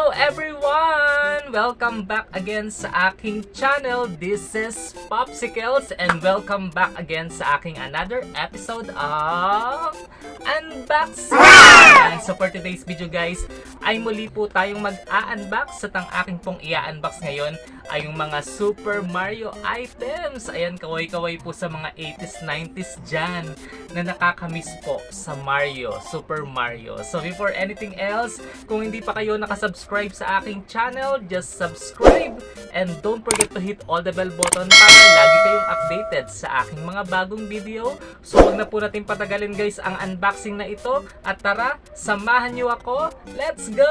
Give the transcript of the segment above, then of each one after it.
Hello everyone! Welcome back again sa aking channel. This is Popsicles and welcome back again sa aking another episode of Unboxing! And so for today's video guys, ay muli po tayong mag-a-unbox. At ang aking pong i-unbox ngayon ay yung mga Super Mario items. Ayan, kaway-kaway po sa mga 80s, 90s dyan na nakakamiss po sa Mario, Super Mario. So before anything else, kung hindi pa kayo nakasubscribe sa aking channel, just subscribe and don't forget to hit all the bell button para lagi kayong updated sa aking mga bagong video. So wag na po natin patagalin guys ang unboxing na ito at tara, samahan nyo ako. Let's go!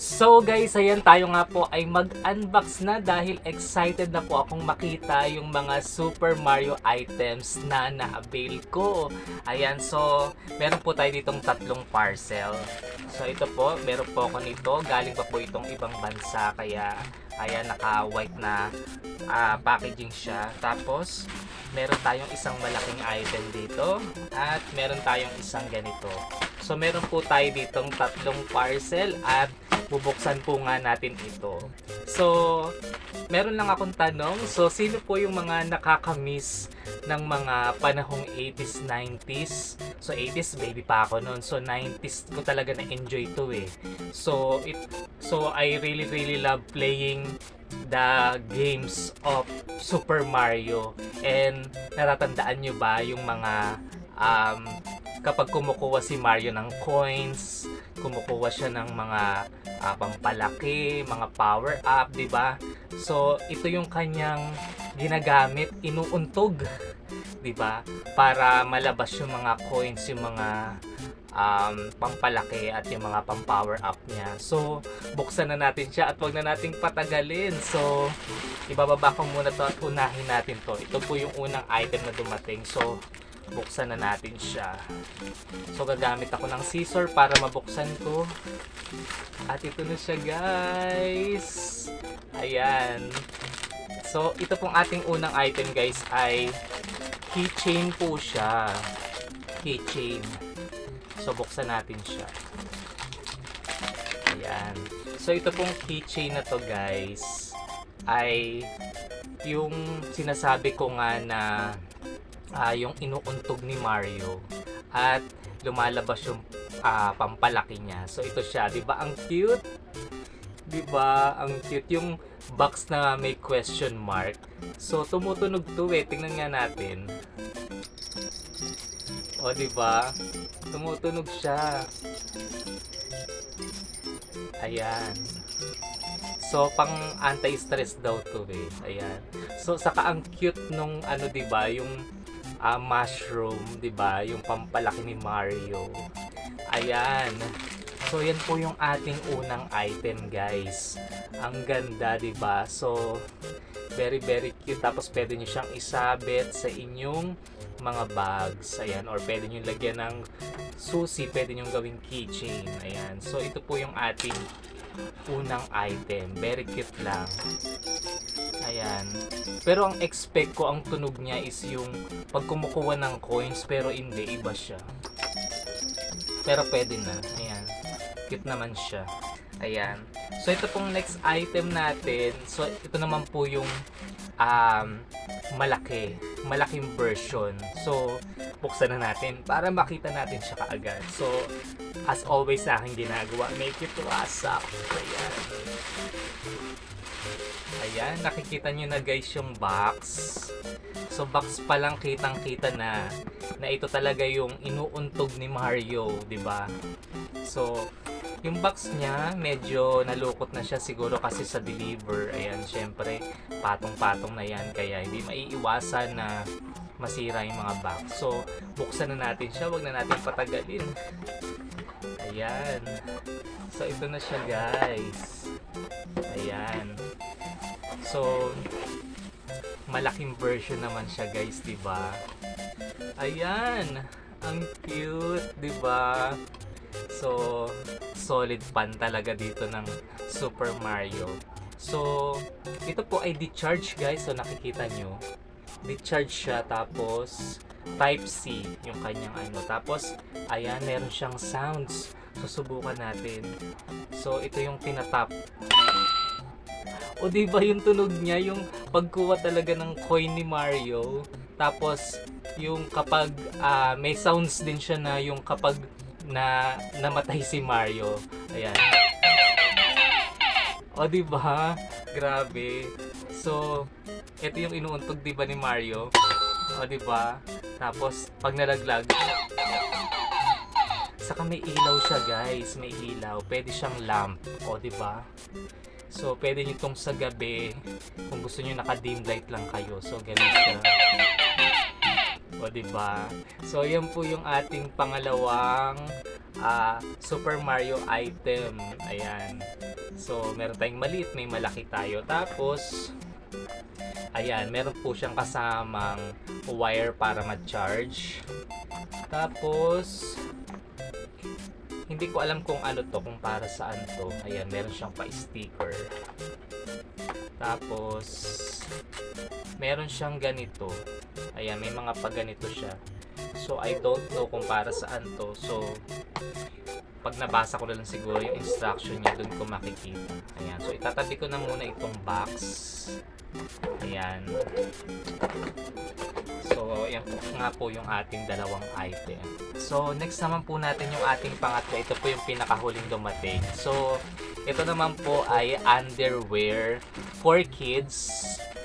So guys, ayan tayo nga po ay mag-unbox na dahil excited na po akong makita yung mga Super Mario items na na-avail ko. Ayan, so meron po tayo ditong tatlong parcel. So ito po, meron po ako nito. Galing pa po itong ibang bansa kaya ayan, naka-white na packaging siya. Tapos meron tayong isang malaking item dito at meron tayong isang ganito. So meron po tayo ditong tatlong parcel at bubuksan po nga natin ito. So, meron lang akong tanong. So, sino po yung mga nakakamiss ng mga panahong 80s, 90s? So, 80s, baby pa ako noon. So, 90s ko talaga na-enjoy to eh. So, I really love playing the games of Super Mario. And, natatandaan nyo ba yung mga kapag kumukuha si Mario ng coins, kumukuha siya ng mga pampalaki, mga power up, 'di ba? So, ito yung kanyang ginagamit, inuuntog, 'di ba? Para malabas yung mga coins, yung mga pampalaki at yung mga pampower up niya. So, buksan na natin siya at wag na nating patagalin. So, ibababa ko muna to at unahin natin to. Ito po yung unang item na dumating. So, buksan na natin siya. So, gagamit ako ng scissor para mabuksan ko. At ito na siya, guys. Ayan. So, ito pong ating unang item, guys, ay keychain po siya. Keychain. So, buksan natin siya. Ayan. So, ito pong keychain na to, guys, ay yung sinasabi ko nga na yung inuuntog ni Mario at lumalabas yung pampalaki niya. So ito siya, 'di ba? Ang cute. 'Di ba? Ang cute yung box na may question mark. So tumutunog 'to eh. Tingnan nga natin. O 'di ba? Tumutunog siya. Ayan. So, pang anti-stress daw to eh. Ayan. So, saka ang cute nung ano, 'di ba, yung mushroom, 'di ba, yung pampalaki ni Mario. Ayan. So, yan po yung ating unang item, guys. Ang ganda, 'di ba? So, very cute. Tapos pwede niyo siyang isabit sa inyong mga bags. Ayan, or pwede niyo lagyan ng susi, pwede niyo gawing keychain. Ayan. So, ito po yung ating unang item. Very cute lang. Ayan. Pero ang expect ko, ang tunog niya is yung pag kumukuha ng coins, pero hindi, iba siya. Pero pwede na. Ayan. Cute naman siya. Ayan. So, ito pong next item natin. So, ito naman po yung malaking version. So, buksan na natin para makita natin siya kaagad. So, as always sa aking ginagawa, make it wasak. Ayan. Ayan, nakikita nyo na guys yung box. So, box pa lang kitang-kita na ito talaga yung inuuntog ni Mario, 'di ba? So, yung box niya, medyo nalukot na siya siguro kasi sa deliver. Ayan, syempre, patong-patong na yan. Kaya hindi maiiwasan na masira yung mga box. So, buksan na natin siya. Huwag na natin patagalin. Ayan. So, ito na siya, guys. Ayan. So, malaking version naman siya, guys, diba? Ayan. Ang cute, diba? So, solid pan talaga dito ng Super Mario. So, ito po ay decharge guys. So, nakikita nyo. Decharge siya. Tapos, Type-C yung kanyang ano. Tapos, ayan, meron siyang sounds. Susubukan natin. So, ito yung tinatap. O, diba yung tunog niya, yung pagkuha talaga ng coin ni Mario. Tapos, yung kapag may sounds din siya na yung kapag namatay si Mario. Ayan. O, diba? Grabe. So, ito yung inuuntog, diba, ni Mario? O, diba? Tapos, pag nalaglag, saka may ilaw siya, guys. May ilaw. Pwede siyang lamp. O, diba? So, pwede nyo itong sa gabi. Kung gusto nyo naka-dim light lang kayo. So, ganun siya. O, diba? So, yan po yung ating pangalawang Super Mario item. Ayan. So, meron tayong maliit, may malaki tayo. Tapos, ayan, meron po siyang kasamang wire para ma-charge. Tapos, hindi ko alam kung ano to, kung para saan to. Ayan, meron siyang pa-sticker. Tapos, meron siyang ganito. Ayan, may mga pa-ganito siya. So, I don't know kung para saan to. So, pag nabasa ko na lang siguro yung instruction niya, dun ko makikita. Ayan, so itatabi ko na muna itong box. Ayan. So, yan po nga po yung ating dalawang item. So, next naman po natin yung ating pangatlo. Ito po yung pinakahuling dumating. So, ito naman po ay underwear for kids.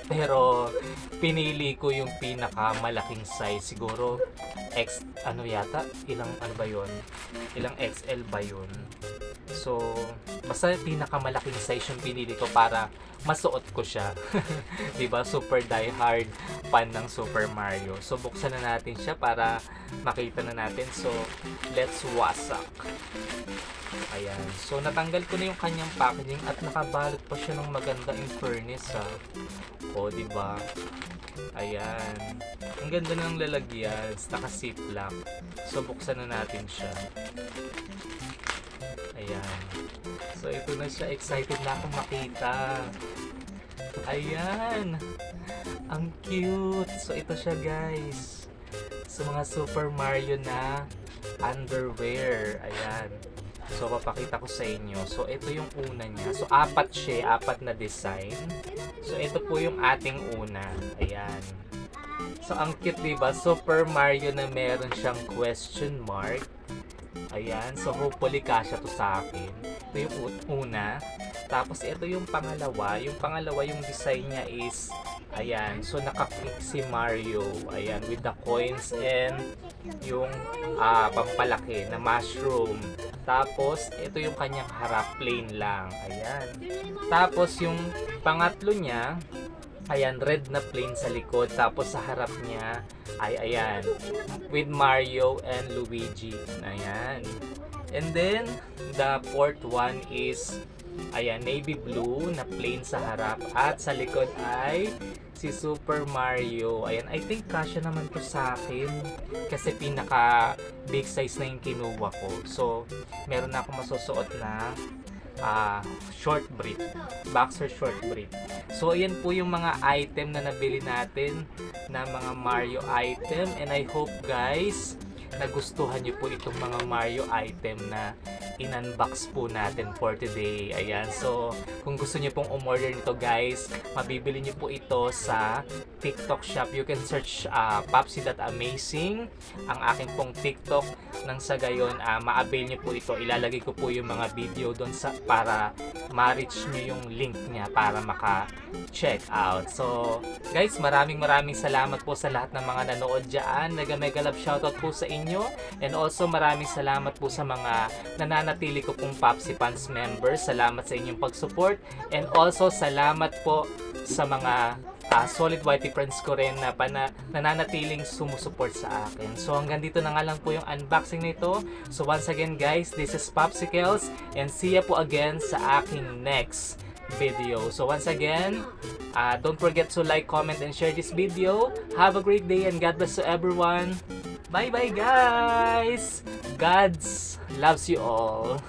Pero, pinili ko yung pinakamalaking size. Siguro, ano yata? Ano ba yun? Ilang XL ba yun? So, basta pinakamalaking size yung pinili ko para masuot ko siya. Diba? Super die-hard fan ng Super Mario. So, buksan na natin siya para makita na natin. So, let's wasak. Ayan. So, natanggal ko na yung kanyang packaging at nakabalot pa siya ng maganda in fairness, ha. O, diba? Ayan. Ang ganda ng lalagyan. Naka-ziplock. So, buksan na natin siya. Ayan. So, ito na siya. Excited na akong makita. Ayan. Ang cute. So, ito siya, guys. So, mga Super Mario na underwear. Ayan. So, papakita ko sa inyo. So, ito yung una niya. So, apat siya. Apat na design. So, ito po yung ating una. Ayan. So, ang cute, diba? Super Mario na meron siyang question mark. Ayan. So, hopefully, kasya to sa akin. Ito yung una. Tapos, ito yung pangalawa. Yung pangalawa, yung design niya is, ayan. So, nakaklik si Mario. Ayan. With the coins and yung pampalaki na mushroom. Tapos, ito yung kanyang harap. Plain lang. Ayan. Tapos, yung pangatlo niya, ayan, red na plain sa likod. Tapos, sa harap niya, ay, ayan, with Mario and Luigi. Ayan. And then, the fourth one is, ayan, navy blue na plain sa harap. At sa likod ay si Super Mario. Ayan, I think kasya naman to sa akin. Kasi pinaka big size na yung kinuha ko. So, meron na akong masusuot na short brief. Boxer short brief. So, ayan po yung mga item na nabili natin na mga Mario item. And I hope, guys, nagustuhan nyo po itong mga Mario item na in-unbox po natin for today. Ayan. So, kung gusto nyo pong umorder nito, guys, mabibili nyo po ito sa TikTok shop. You can search Popsy.amazing, ang aking pong TikTok. Nang sa gayon, ma-avail nyo po ito. Ilalagay ko po yung mga video doon para ma-reach nyo yung link niya para maka-check out. So, guys, maraming salamat po sa lahat ng mga nanood dyan. Mega love shoutout po sa inyo. And also, maraming salamat po sa mga nananatili ko pong Popsy Fans members. Salamat sa inyong pag-support. And also, salamat po sa mga solid YT friends ko rin na nananatiling sumusuport sa akin. So, hanggang dito na nga lang po yung unboxing nito. So, once again, guys, this is Popsicles. And see ya po again sa aking next video. So, once again, don't forget to like, comment, and share this video. Have a great day and God bless to everyone. Bye-bye, guys! God's loves you all.